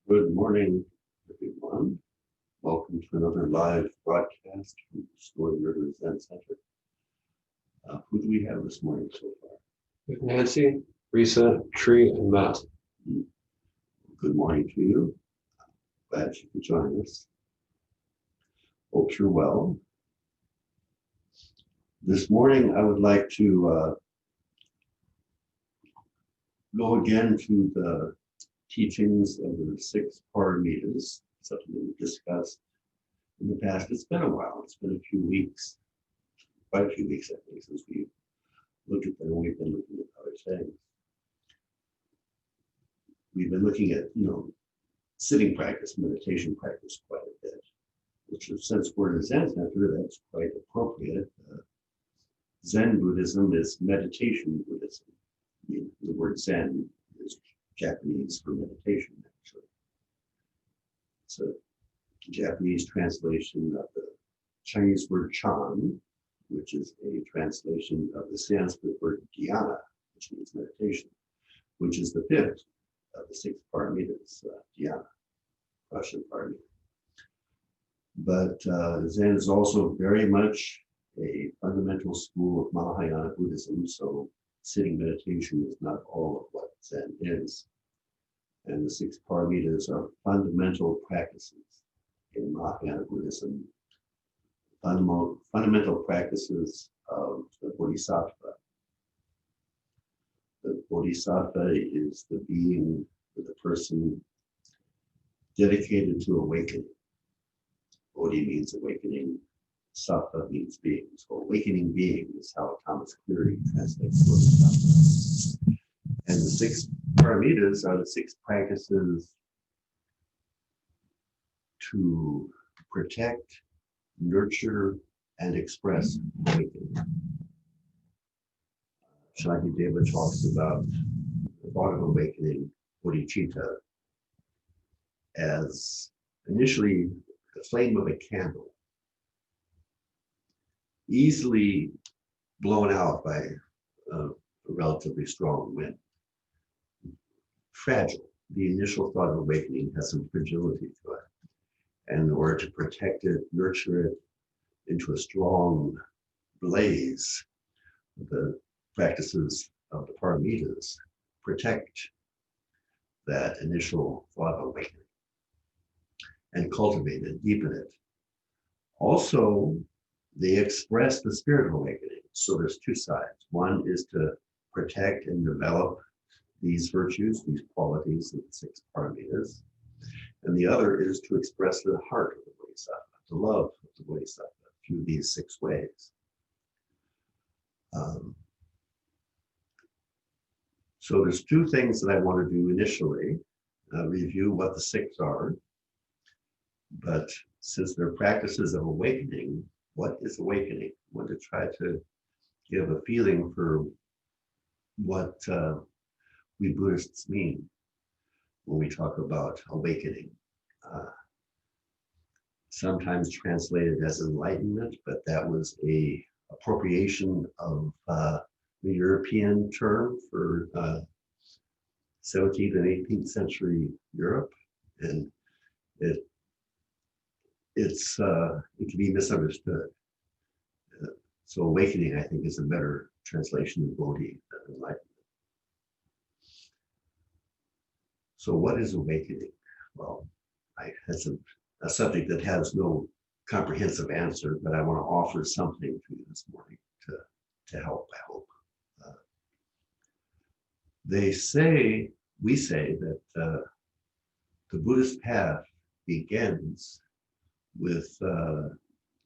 Good morning, everyone. Welcome to another live broadcast from the Story River Zen Center. Who do we have this morning so far? Nancy, Risa, Tree, and Matt. Good morning to you. Glad you could join us. Hope you're well. This morning, I would like to go again to the teachings of the six Paramitas, something that we discussed in the past. It's been a while. It's been a few weeks, quite a few weeks, I think, since we looked at them. We've been looking at other things. We've been looking at, sitting practice, meditation practice quite a bit, which since we're in a Zen center, that's quite appropriate. Zen Buddhism is meditation Buddhism. I mean, the word Zen is Japanese for meditation, actually. It's a Japanese translation of the Chinese word chan, which is a translation of the Sanskrit word dhyana, which means meditation, which is the fifth of the six paramitas, dhyana, Russian paramita. But Zen is also very much a fundamental school of Mahayana Buddhism, so sitting meditation is not all of what Zen is. And the six paramitas are fundamental practices in Mahayana Buddhism, fundamental practices of the Bodhisattva. The Bodhisattva is the being, the person dedicated to awakening. Bodhi means awakening, Sattva means being. So awakening being is how Thomas Cleary translates Bodhisattva. And the six paramitas are the six practices to protect, nurture, and express awakening. Shantideva talks about the thought of awakening, bodhicitta, as initially the flame of a candle, easily blown out by a relatively strong wind. Fragile. The initial thought of awakening has some fragility to it. And in order to protect it, nurture it into a strong blaze, the practices of the paramitas protect that initial thought of awakening and cultivate it, deepen it. Also, they express the spirit of awakening. So there's two sides. One is to protect and develop these virtues, these qualities of the six paramitas. And the other is to express the heart of the Bodhisattva, the love of the Bodhisattva through these six ways. So there's two things that I want to do initially, review what the six are, but since they're practices of awakening, what is awakening? I want to try to give a feeling for what we Buddhists mean when we talk about awakening. Sometimes translated as enlightenment, but that was a appropriation of the European term for 17th and 18th century Europe, and it can be misunderstood. So awakening, I think, is a better translation of bodhi than enlightenment. So what is awakening? Well, that's a subject that has no comprehensive answer, but I want to offer something to you this morning to help, I hope. We say that the Buddhist path begins with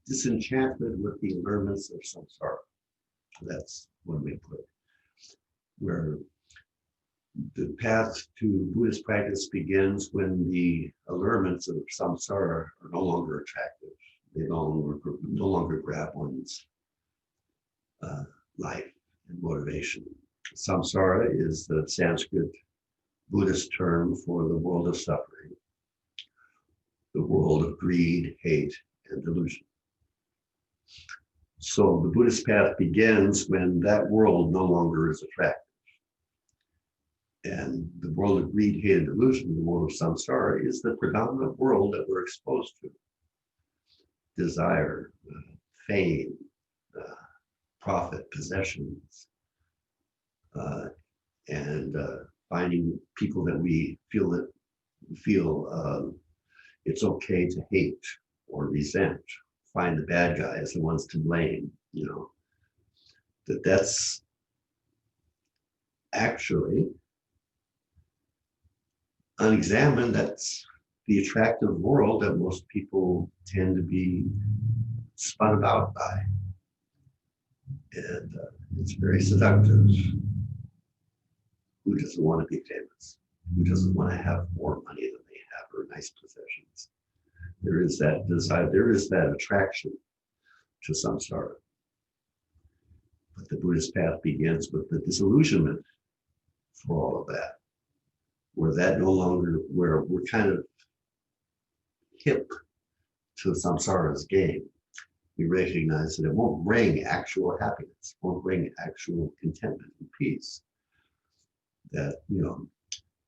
disenchantment with the allurements of samsara. That's one way to put it. Where the path to Buddhist practice begins when the allurements of samsara are no longer attractive. They no longer grab one's life and motivation. Samsara is the Sanskrit Buddhist term for the world of suffering, the world of greed, hate, and delusion. So the Buddhist path begins when that world no longer is attractive. And the world of greed, hate, and delusion, the world of samsara, is the predominant world that we're exposed to. Desire, fame, profit, possessions, and finding people that we feel it's okay to hate or resent, find the bad guy as the ones to blame, that's actually unexamined. That's the attractive world that most people tend to be spun about by. And it's very seductive. Who doesn't want to be famous? Who doesn't want to have more money than they have or nice possessions? There is that desire, there is that attraction to samsara. But the Buddhist path begins with the disillusionment for all of that, where we're kind of hip to samsara's game. We recognize that it won't bring actual happiness, won't bring actual contentment and peace. That,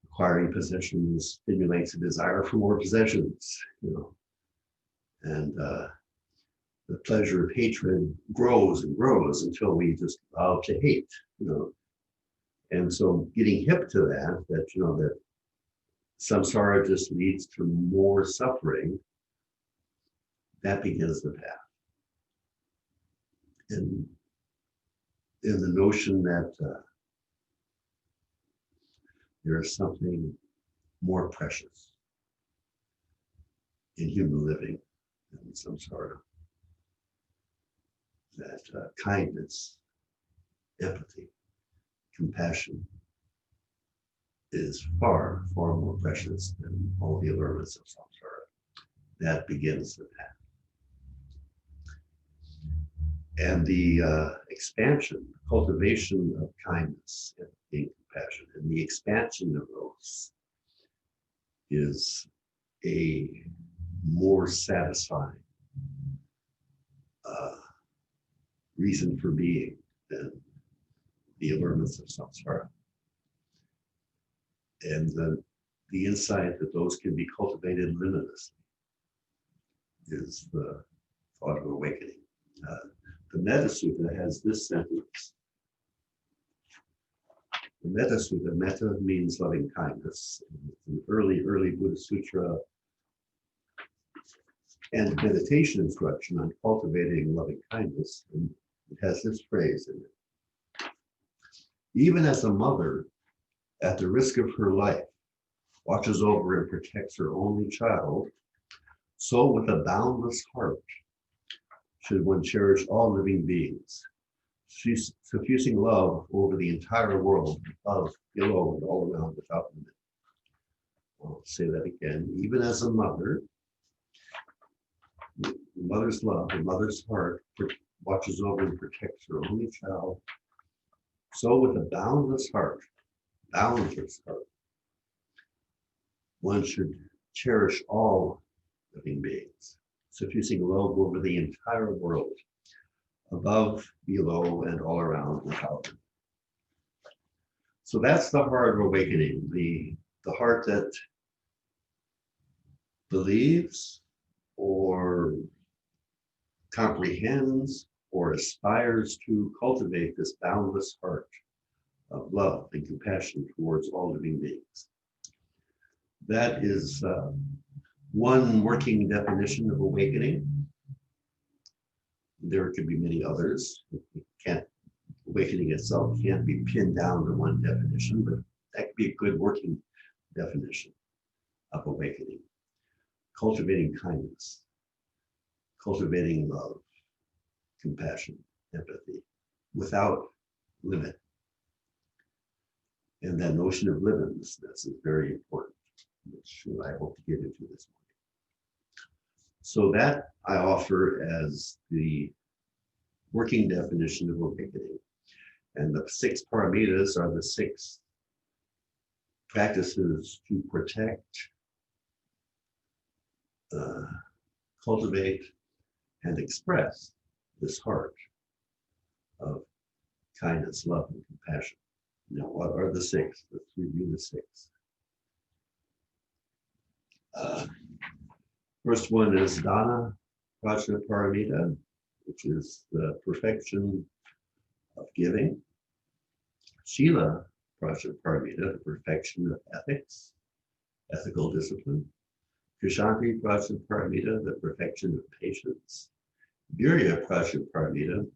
acquiring possessions stimulates a desire for more possessions, and the pleasure of hatred grows and grows until we just love to hate, And so getting hip to that samsara just leads to more suffering, that begins the path. And in the notion that there is something more precious in human living than samsara, that kindness, empathy, compassion is far, far more precious than all the allurements of samsara. That begins the path. And the expansion, cultivation of kindness, empathy, and compassion, and the expansion of those is a more satisfying reason for being than the allurements of samsara. And the insight that those can be cultivated limitlessly is the thought of awakening. The Metta Sutta has this sentence. The Metta Sutta, metta means loving kindness. It's an early Buddhist sutra and meditation instruction on cultivating loving kindness. And it has this phrase in it. Even as a mother, at the risk of her life, watches over and protects her only child, so with a boundless heart should one cherish all living beings, she's suffusing love over the entire world, above, below, and all around without limit. I'll say that again. Even as a mother, the mother's love, the mother's heart watches over and protects her only child. So with a boundless heart, one should cherish all living beings, suffusing love over the entire world, above, below, and all around without limit. So that's the heart of awakening, the heart that believes or comprehends or aspires to cultivate this boundless heart of love and compassion towards all living beings. That is one working definition of awakening. There could be many others. Awakening itself can't be pinned down to one definition, but that could be a good working definition of awakening. Cultivating kindness, cultivating love, compassion, empathy, without limit. And that notion of limitlessness is very important, which I hope to get into this morning. So that I offer as the working definition of awakening. And the 6 paramitas are the 6 practices to protect, cultivate, and express this heart of kindness, love, and compassion. Now, what are the six? Let's review the six. First one is Dana, Prajna, Paramita, which is the perfection of giving. Shila, Prajna, Paramita, the perfection of ethics, ethical discipline. Kshanti, Prajna, Paramita, the perfection of patience. Virya, Prajna, Paramita,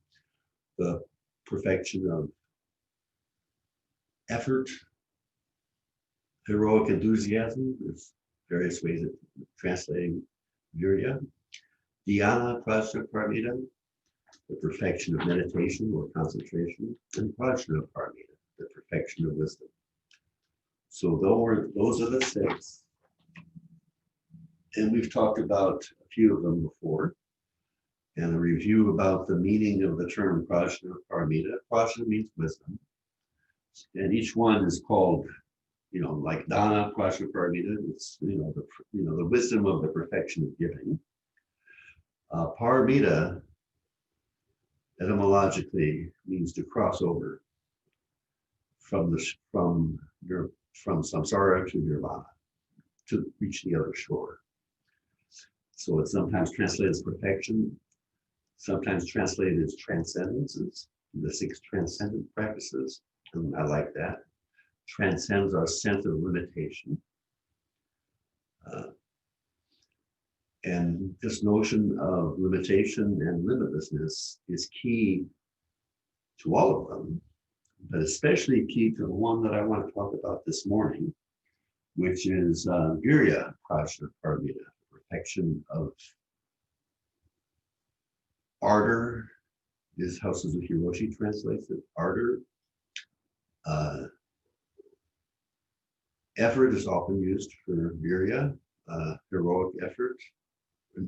the perfection of effort, heroic enthusiasm. There's various ways of translating Virya. Dhyana, Prajna, Paramita, the perfection of meditation or concentration. And Prajna, Paramita, the perfection of wisdom. So those are the six. And we've talked about a few of them before. And a review about the meaning of the term Prajna, Paramita. Prajna means wisdom. And each one is called, like Dana, Prajna, Paramita. It's the wisdom of the perfection of giving. Paramita etymologically means to cross over from samsara to nirvana, to reach the other shore. So it's sometimes translated as perfection, sometimes translated as transcendences, the six transcendent practices. And I like that. Transcends our sense of limitation. And this notion of limitation and limitlessness is key to all of them, but especially key to the one that I want to talk about this morning, which is Virya, Prajna, Paramita, perfection of ardor, is how Suzuki Roshi translates it, ardor. Effort is often used for Virya, heroic effort.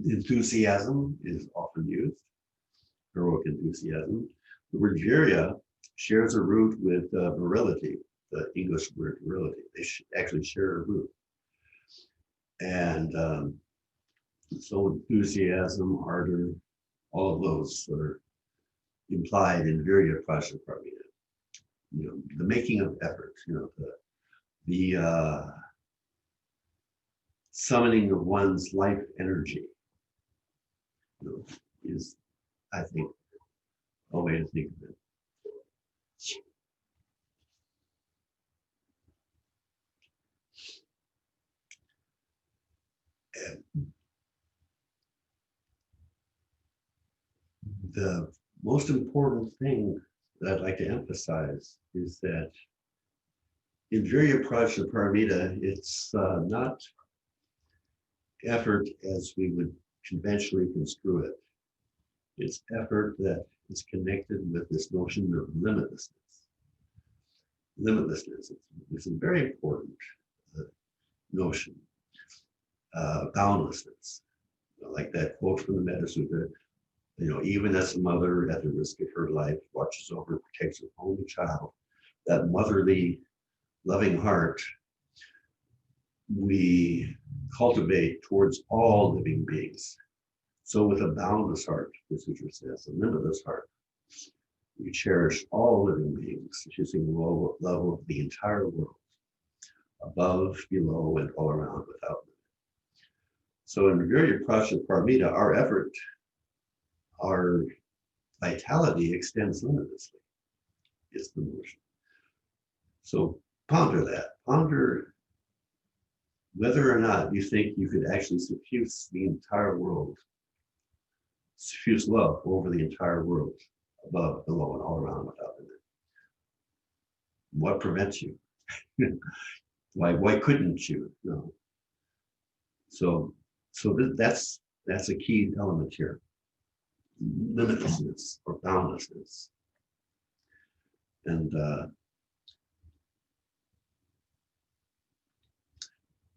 Enthusiasm is often used, heroic enthusiasm. The word Virya shares a root with virility, the English word virility. They actually share a root. And so enthusiasm, ardor, all of those are implied in Virya, Prajna, Paramita. The making of effort, the summoning of one's life energy, is, I think, a way to think of it. And the most important thing that I'd like to emphasize is that in Virya, Prajna, Paramita, it's not effort as we would conventionally construe it. It's effort that is connected with this notion of limitlessness. Limitlessness is a very important notion. Boundlessness, like that quote from the Metta Sutta, even as a mother at the risk of her life watches over and protects her only child, that motherly loving heart we cultivate towards all living beings. So with a boundless heart, the Sutra says, a limitless heart, we cherish all living beings, choosing love of the entire world, above, below, and all around without limit. So in Virya, Prajna, Paramita, our effort, our vitality extends limitlessly, is the notion. So ponder that. Ponder whether or not you think you could actually suffuse the entire world, suffuse love over the entire world, above, below, and all around without limit. What prevents you? Why couldn't you? No. So that's a key element here. Limitlessness or boundlessness. And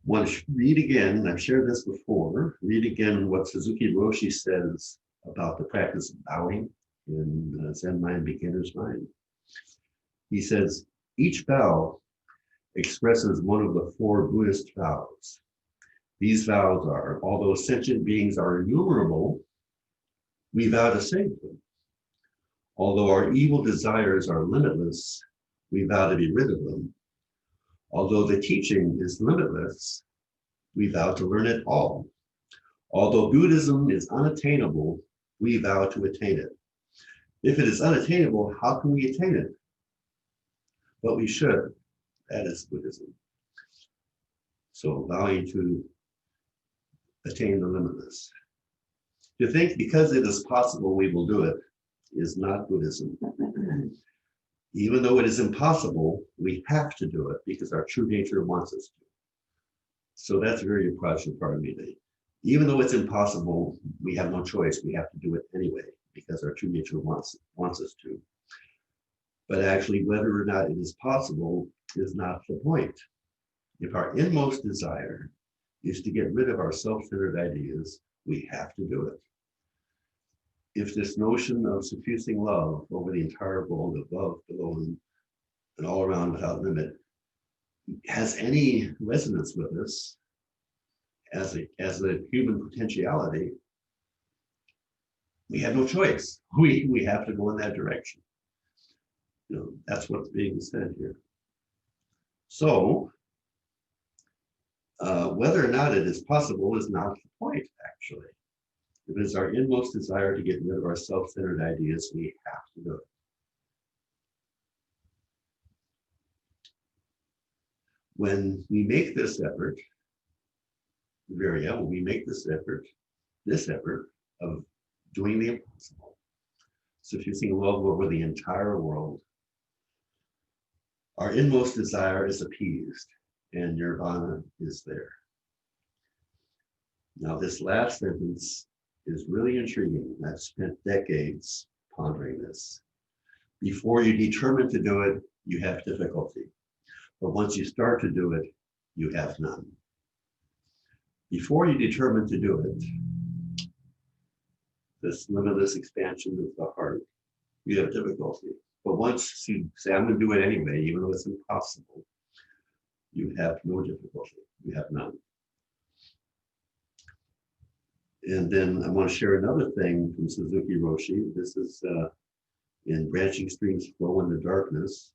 want to read again, I've shared this before, read again what Suzuki Roshi says about the practice of bowing in Zen Mind, Beginner's Mind. He says, each vow expresses one of the four Buddhist vows. These vows are, although sentient beings are innumerable, we vow to save them. Although our evil desires are limitless, we vow to be rid of them. Although the teaching is limitless, we vow to learn it all. Although Buddhism is unattainable, we vow to attain it. If it is unattainable, how can we attain it? But we should. That is Buddhism. So vowing to attain the limitless. To think because it is possible we will do it is not Buddhism. Even though it is impossible, we have to do it because our true nature wants us to. So that's Virya, Prajna, Paramita. Even though it's impossible, we have no choice. We have to do it anyway because our true nature wants us to. But actually, whether or not it is possible is not the point. If our inmost desire is to get rid of our self-centered ideas, we have to do it. If this notion of suffusing love over the entire world, above, below, and all around without limit, has any resonance with us as a human potentiality, we have no choice. We have to go in that direction. That's what's being said here. So, whether or not it is possible is not the point, actually. If it is our inmost desire to get rid of our self-centered ideas, we have to do it. When we make this effort, Virya, when we make this effort of doing the impossible, suffusing love over the entire world, our inmost desire is appeased and nirvana is there. Now, this last sentence is really intriguing. I've spent decades pondering this. Before you determine to do it, you have difficulty. But once you start to do it, you have none. Before you determine to do it, this limitless expansion of the heart, you have difficulty. But once you say, I'm going to do it anyway, even though it's impossible, you have no difficulty. You have none. And then I want to share another thing from Suzuki Roshi. This is in Branching Streams Flow in the Darkness,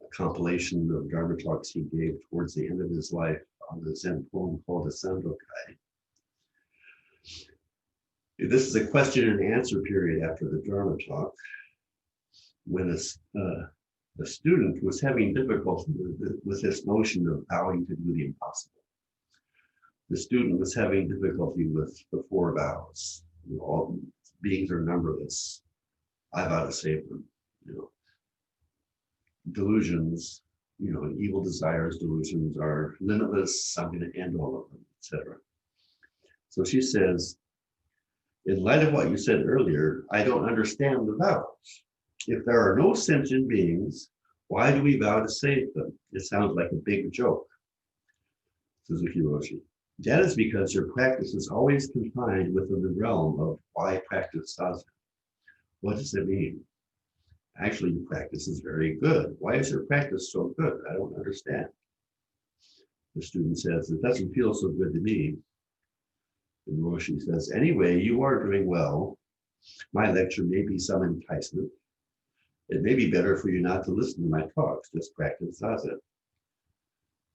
a compilation of Dharma talks he gave towards the end of his life on the Zen poem called the Sandokai. This is a question and answer period after the Dharma talk, when a student was having difficulty with this notion of vowing to do the impossible. The student was having difficulty with the 4 vows. All beings are numberless. I vow to save them. Delusions, evil desires, delusions are limitless. I'm going to end all of them, etc. So she says, in light of what you said earlier, I don't understand the vows. If there are no sentient beings, why do we vow to save them? It sounds like a big joke. Suzuki Roshi. That is because your practice is always confined within the realm of why practice sadhana. What does it mean? Actually, your practice is very good. Why is your practice so good? I don't understand. The student says, it doesn't feel so good to me. And Roshi says, anyway, you are doing well. My lecture may be some enticement. It may be better for you not to listen to my talks, just practice sadhana.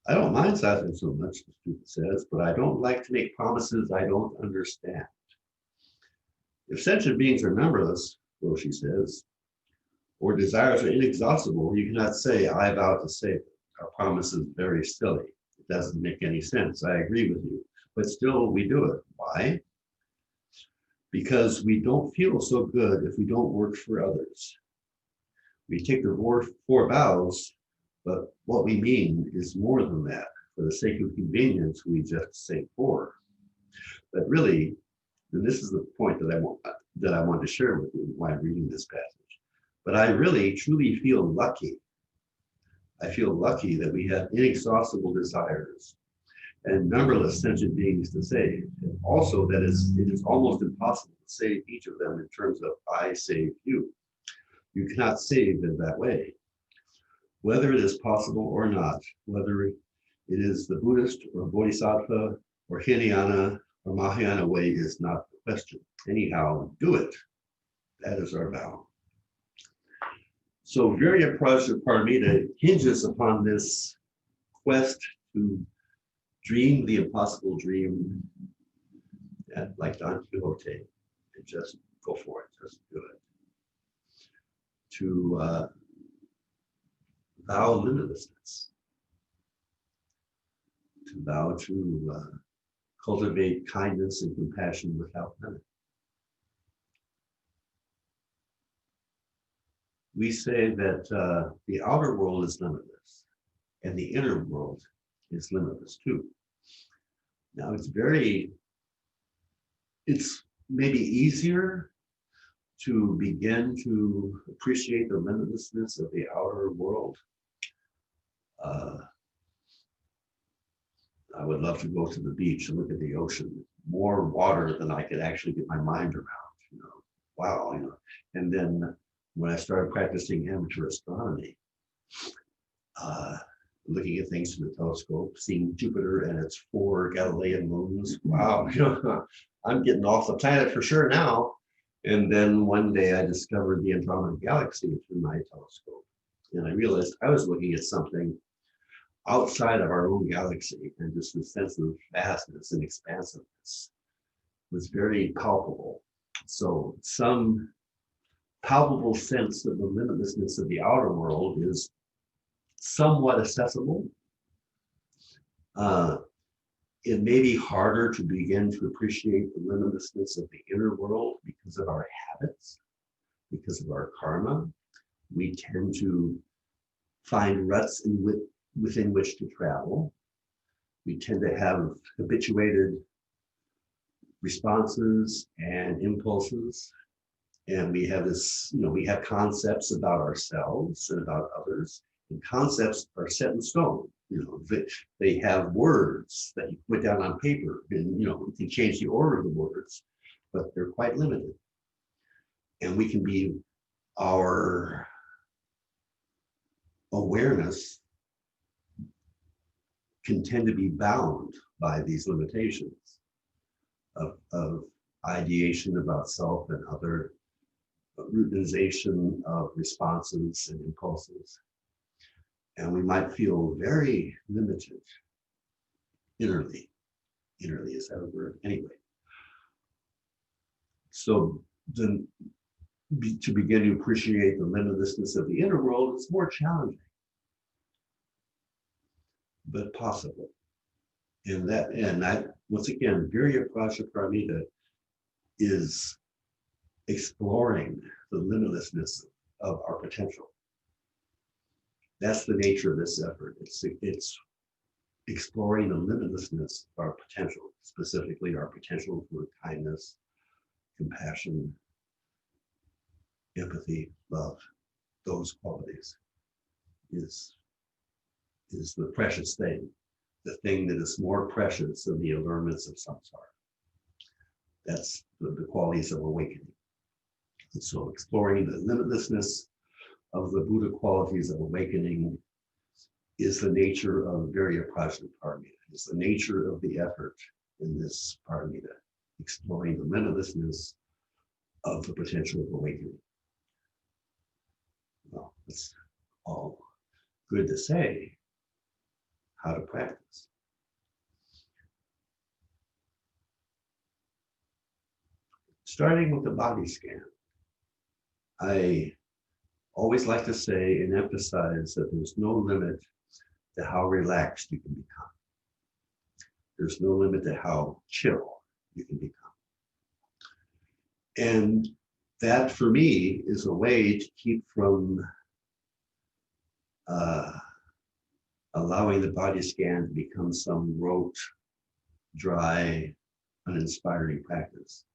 I don't mind sadhana so much, the student says, but I don't like to make promises I don't understand. If sentient beings are numberless, Roshi says, or desires are inexhaustible, you cannot say, I vow to save them. Our promise is very silly. It doesn't make any sense. I agree with you. But still, we do it. Why? Because we don't feel so good if we don't work for others. We take the 4 vows, but what we mean is more than that. For the sake of convenience, we just say 4. But really, and this is the point that I want to share with you while I'm reading this passage. But I really, truly feel lucky. I feel lucky that we have inexhaustible desires and numberless sentient beings to save. And also that it is almost impossible to save each of them in terms of I save you. You cannot save in that way. Whether it is possible or not, whether it is the Buddhist or Bodhisattva or Hinayana or Mahayana way is not the question. Anyhow, do it. That is our vow. So Virya, Prajna, Paramita hinges upon this quest to dream the impossible dream, and like Don Quixote, and just go for it, just do it. To vow limitlessness, to vow to cultivate kindness and compassion without limit. We say that the outer world is limitless and the inner world is limitless too. Now it's maybe easier to begin to appreciate the limitlessness of the outer world. I would love to go to the beach and look at the ocean, more water than I could actually get my mind around, wow, And then when I started practicing amateur astronomy, looking at things through the telescope, seeing Jupiter and its 4 Galilean moons, wow, I'm getting off the planet for sure now. And then one day I discovered the Andromeda Galaxy through my telescope. And I realized I was looking at something outside of our own galaxy, and just the sense of vastness and expansiveness was very palpable. So some palpable sense of the limitlessness of the outer world is somewhat accessible. It may be harder to begin to appreciate the limitlessness of the inner world because of our habits, because of our karma. We tend to find ruts within which to travel. We tend to have habituated responses and impulses. And we have this, we have concepts about ourselves and about others. And concepts are set in stone. They have words that you put down on paper, and you can change the order of the words, but they're quite limited. And our awareness can tend to be bound by these limitations of ideation about self and other, routinization of responses and impulses. And we might feel very limited innerly. Innerly, is that a word? Anyway. So to begin to appreciate the limitlessness of the inner world, it's more challenging, but possible. And that once again, Virya, Prajna, Paramita is exploring the limitlessness of our potential. That's the nature of this effort. It's exploring the limitlessness of our potential, specifically our potential for kindness, compassion, empathy, love. Those qualities is the precious thing, the thing that is more precious than the allurements of samsara. That's the qualities of awakening. And so exploring the limitlessness of the Buddha qualities of awakening is the nature of Virya, Prajna, Paramita. It's the nature of the effort in this Paramita, exploring the limitlessness of the potential of awakening. Well, it's all good to say. How to practice. Starting with the body scan, I always like to say and emphasize that there's no limit to how relaxed you can become. There's no limit to how chill you can become. And that for me is a way to keep from allowing the body scan to become some rote, dry, uninspiring practice.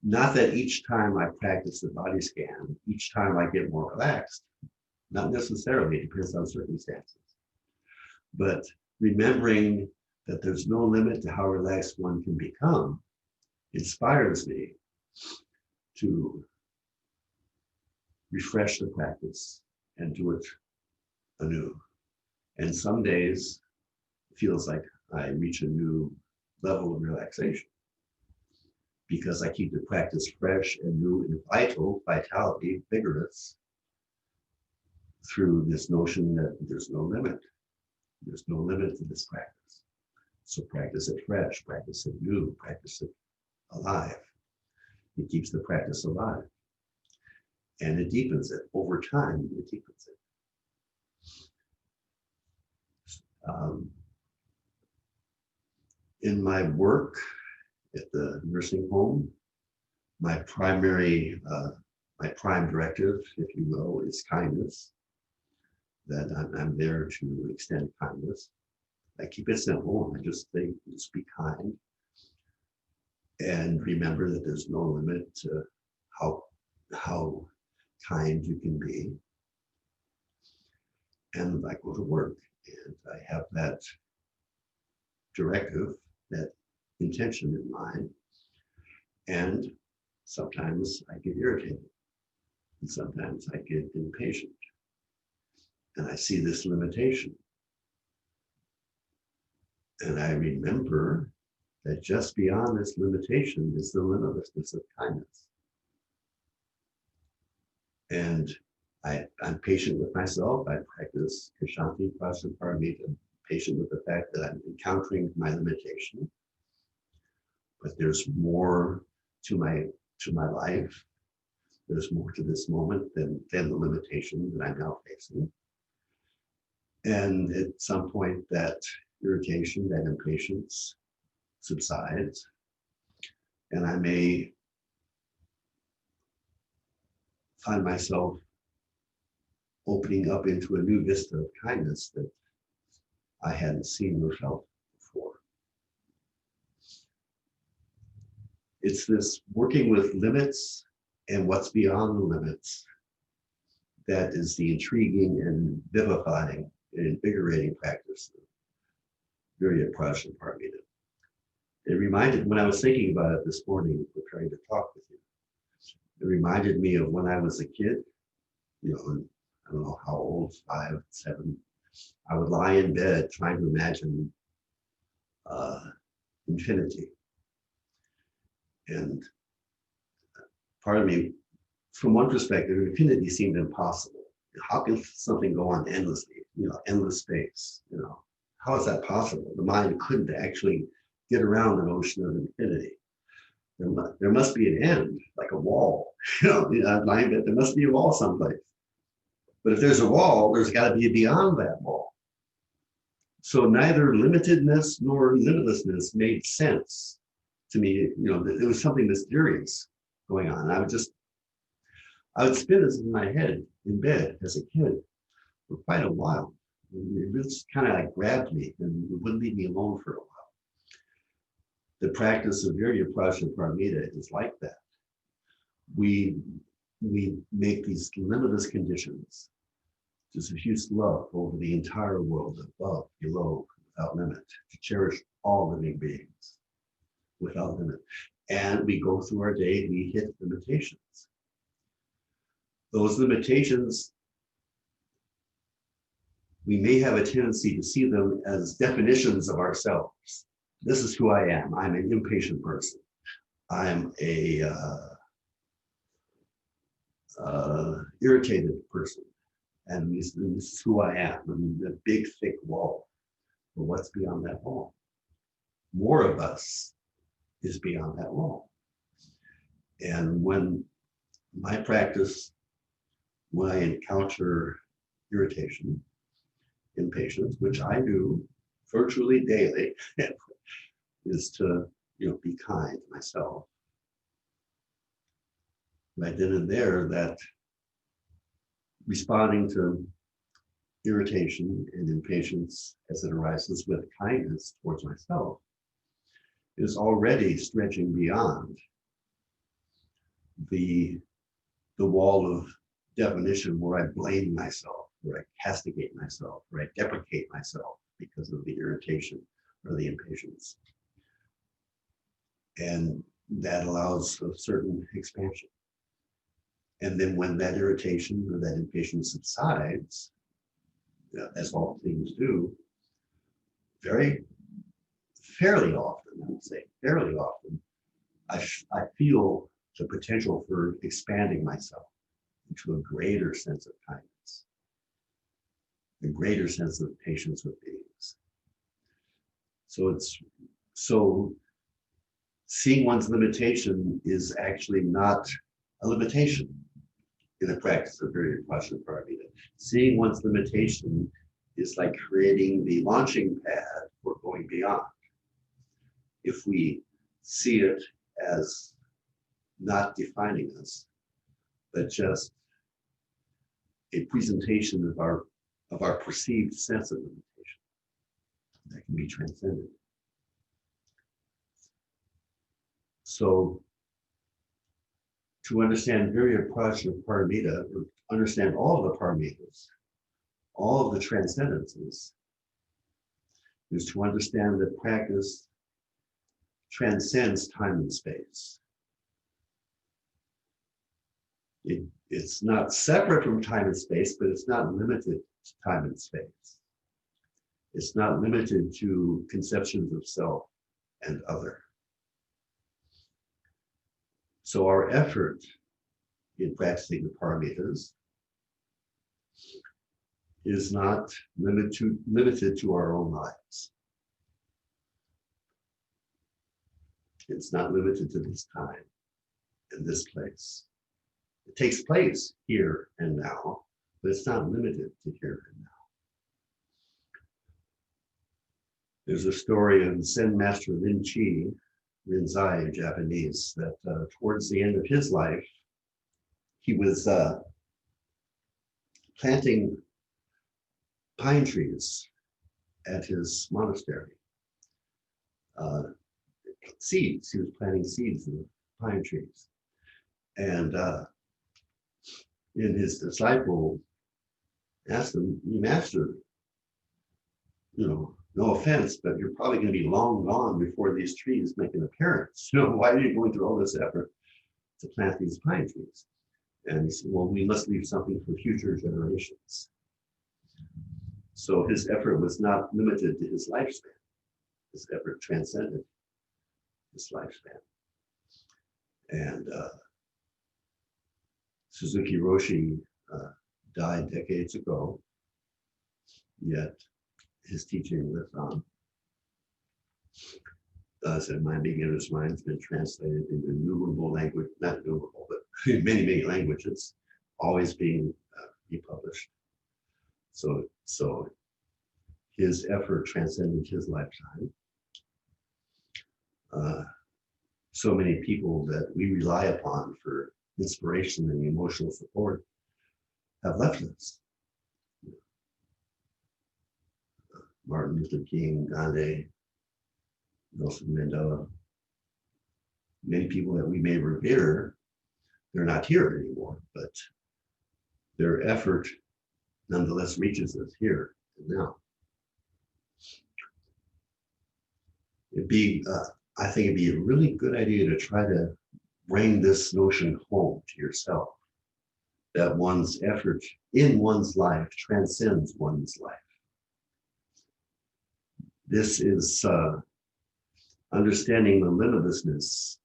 Not that each time I practice the body scan, each time I get more relaxed. Not necessarily, it depends on circumstances. But remembering that there's no limit to how relaxed one can become inspires me to refresh the practice and do it anew. And some days it feels like I reach a new level of relaxation because I keep the practice fresh and new and vitality, vigorous. through this notion that there's no limit. There's no limit to this practice. So practice it fresh, practice it new, practice it alive. It keeps the practice alive. And it deepens it. Over time, it deepens it. In my work at the nursing home, my prime directive, if you will, is kindness. That I'm there to extend kindness. I keep it simple. I just say, just be kind. And remember that there's no limit to how kind you can be. And I go to work and I have that directive, that intention in mind. And sometimes I get irritated. And sometimes I get impatient. And I see this limitation. And I remember that just beyond this limitation is the limitlessness of kindness. And I'm patient with myself. I practice Kshanti, Prajna, Paramita, patient with the fact that I'm encountering my limitation. But there's more to my life. There's more to this moment than the limitation that I'm now facing. And at some point that irritation, that impatience subsides. And I may find myself opening up into a new vista of kindness that I hadn't seen or felt before. It's this working with limits and what's beyond the limits that is the intriguing and vivifying and invigorating practice of Virya, Prajna, Paramita. It reminded, when I was thinking about it this morning, preparing to talk with you, it reminded me of when I was a kid, I don't know how old, 5, 7, I would lie in bed trying to imagine infinity. And part of me, from one perspective, infinity seemed impossible. How can something go on endlessly? Endless space. How is that possible? The mind couldn't actually get around an ocean of infinity. There must be an end, like a wall. Lying in bed, there must be a wall someplace. But if there's a wall, there's got to be beyond that wall. So neither limitedness nor limitlessness made sense to me. It was something mysterious going on. I would spin this in my head in bed as a kid for quite a while. It just kind of grabbed me and it wouldn't leave me alone for a while. The practice of Virya, Prajna, Paramita is like that. We make these limitless conditions to diffuse love over the entire world, above, below, without limit, to cherish all living beings without limit. And we go through our day, we hit limitations. Those limitations, we may have a tendency to see them as definitions of ourselves. This is who I am. I'm an impatient person. I'm a irritated person. And this is who I am. I'm the big, thick wall. But what's beyond that wall? More of us is beyond that wall. And when my practice, when I encounter irritation, impatience, which I do virtually daily, is to be kind to myself. Right then and there, that responding to irritation and impatience as it arises with kindness towards myself is already stretching beyond the wall of definition where I blame myself, where I castigate myself, where I deprecate myself because of the irritation or the impatience. And that allows a certain expansion. And then when that irritation or that impatience subsides, as all things do, fairly often, I would say, fairly often, I feel the potential for expanding myself into a greater sense of kindness. a greater sense of patience with beings. So seeing one's limitation is actually not a limitation in the practice of Virya, Prajna, Paramita. Seeing one's limitation is like creating the launching pad for going beyond. If we see it as not defining us, but just a presentation of our perceived sense of limitation that can be transcended. So to understand Virya, Prajna, Paramita, or understand all of the Paramitas, all of the transcendences, is to understand that practice transcends time and space. It's not separate from time and space, but it's not limited to time and space. It's not limited to conceptions of self and other. So our effort in practicing the Paramitas is not limited to our own lives. It's not limited to this time and this place. It takes place here and now, but it's not limited to here and now. There's a story of Zen Master Rinzai in Japanese, that towards the end of his life, he was planting pine trees at his monastery. Seeds, he was planting seeds in pine trees. And his disciple asked him, Master, no offense, but you're probably going to be long gone before these trees make an appearance. Why are you going through all this effort to plant these pine trees? And he said, well, we must leave something for future generations. So his effort was not limited to his lifespan. His effort transcended his lifespan. And Suzuki Roshi died decades ago, yet his teaching lives on. Thus, in my beginner's mind, has been translated into innumerable language, not innumerable, but many, many languages, always being republished. So his effort transcended his lifetime. So many people that we rely upon for inspiration and emotional support have left us. Martin Luther King, Gandhi, Nelson Mandela. Many people that we may revere, they're not here anymore, but their effort nonetheless reaches us here and now. I think it'd be a really good idea to try to bring this notion home to yourself, that one's effort in one's life transcends one's life. This is understanding the limitlessness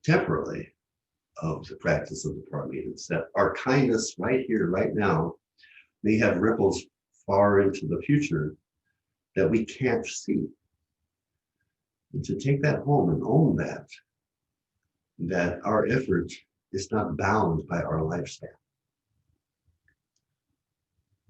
temporally of the practice of the Paramitas, that our kindness right here, right now, may have ripples far into the future that we can't see. And to take that home and own that our effort is not bound by our lifespan.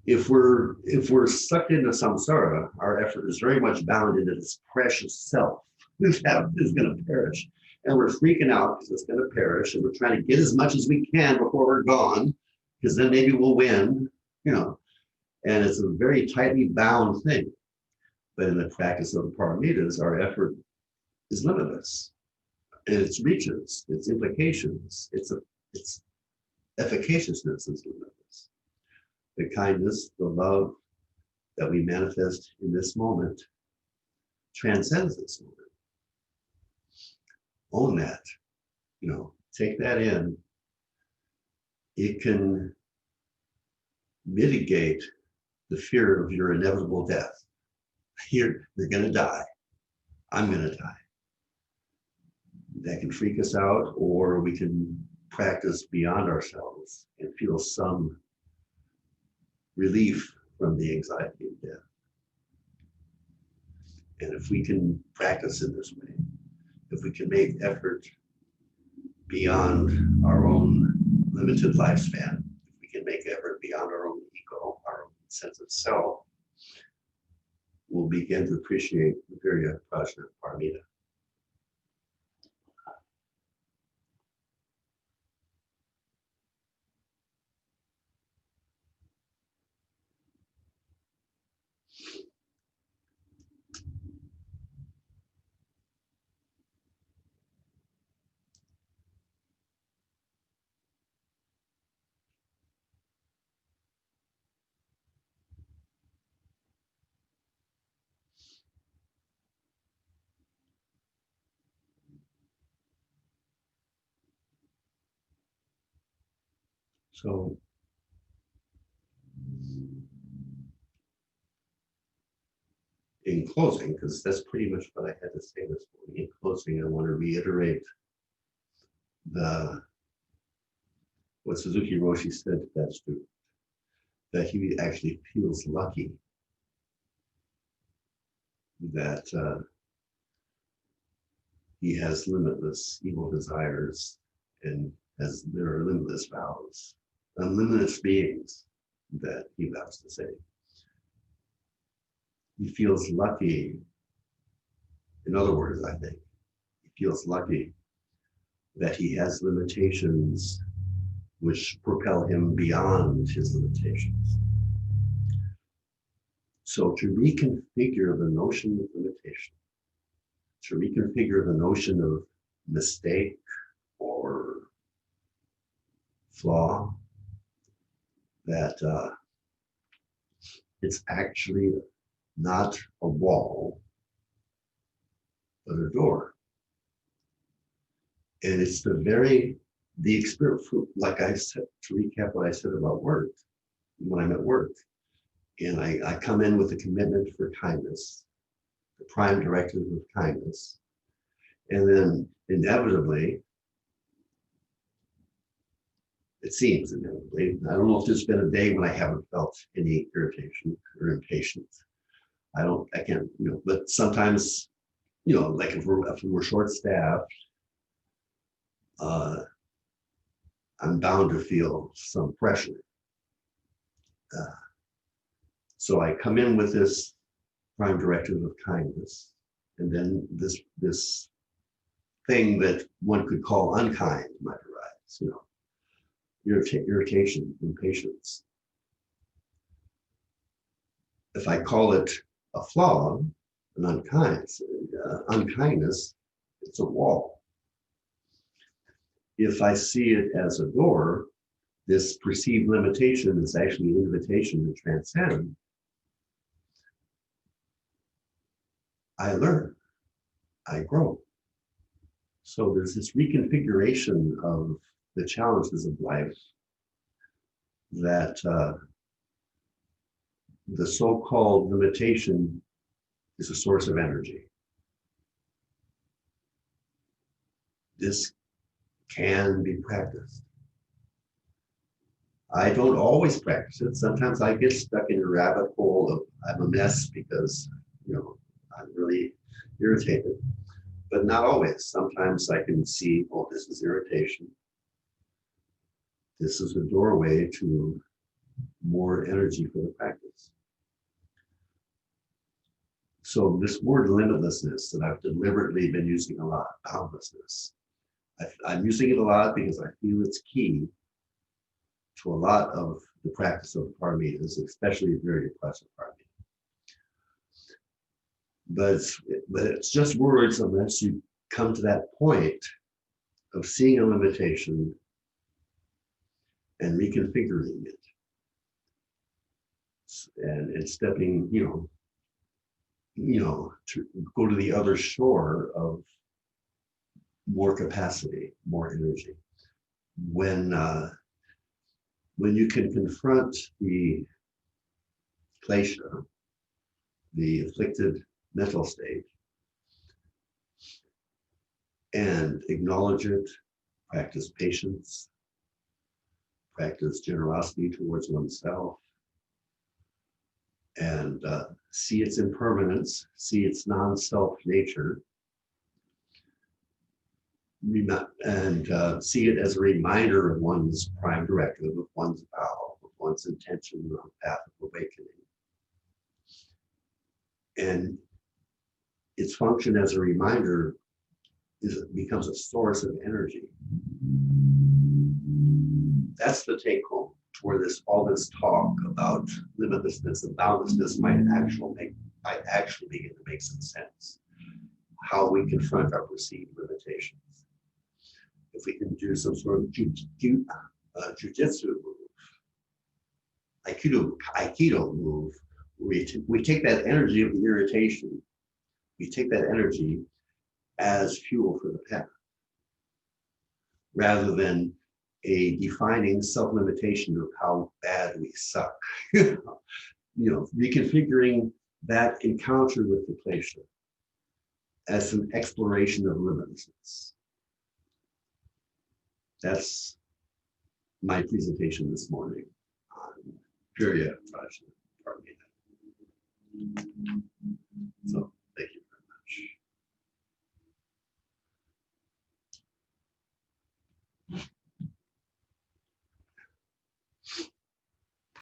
If we're sucked into samsara, our effort is very much bound into this precious self is going to perish. And we're freaking out because it's going to perish, and we're trying to get as much as we can before we're gone, because then maybe we'll win, and it's a very tightly bound thing. But in the practice of the Paramitas, our effort is limitless. And its reaches, its implications, its efficaciousness is limitless. The kindness, the love that we manifest in this moment transcends this moment. Own that, take that in. It can mitigate the fear of your inevitable death. You're going to die. I'm going to die. That can freak us out, or we can practice beyond ourselves and feel some relief from the anxiety of death. And if we can practice in this way, if we can make effort beyond our own limited lifespan, if we can make effort beyond our own ego, our own sense of self, we'll begin to appreciate Virya, Prajna, Paramita. So, in closing, because that's pretty much what I had to say this morning, in closing, I want to reiterate what Suzuki Roshi said to that student, that he actually feels lucky that he has limitless evil desires and there are limitless vows, unlimited beings that he vows to say. He feels lucky, in other words, I think, he feels lucky that he has limitations which propel him beyond his limitations. So to reconfigure the notion of limitation, to reconfigure the notion of mistake or flaw, that it's actually not a wall, but a door. And it's the experience, like I said, to recap what I said about work, when I'm at work, and I come in with a commitment for kindness, the prime directive of kindness, and then inevitably, it seems inevitably, I don't know if there's been a day when I haven't felt any irritation or impatience. I can't, but sometimes, like if we're short-staffed, I'm bound to feel some pressure. So I come in with this prime directive of kindness, and then this thing that one could call unkind might arise, irritation, impatience. If I call it a flaw, an unkindness, it's a wall. If I see it as a door, this perceived limitation is actually an invitation to transcend. I learn, I grow. So there's this reconfiguration of the challenges of life that the so-called limitation is a source of energy. This can be practiced. I don't always practice it. Sometimes I get stuck in a rabbit hole of I'm a mess because, I'm really irritated, but not always. Sometimes I can see, oh, this is irritation. This is a doorway to more energy for the practice. So this word limitlessness that I've deliberately been using a lot, boundlessness, I'm using it a lot because I feel it's key to a lot of the practice of paramitas, especially very Prajna paramita. But it's just words unless you come to that point of seeing a limitation and reconfiguring it, and stepping, to go to the other shore of more capacity, more energy. When you can confront the klesha, the afflicted mental state, and acknowledge it, practice patience, practice generosity towards oneself, and see its impermanence, see its non-self nature, and see it as a reminder of one's prime directive, of one's vow, of one's intention on the path of awakening. And its function as a reminder becomes a source of energy. That's the take home to where all this talk about limitlessness and boundlessness might actually begin to make some sense. How we confront our perceived limitations. If we can do some sort of jujitsu move, aikido move, we take that energy of the irritation, we take that energy as fuel for the path, rather than a defining self-limitation of how bad we suck. Reconfiguring that encounter with the klesha as an exploration of limitlessness. That's my presentation this morning on Virya, Prajna, Paramita.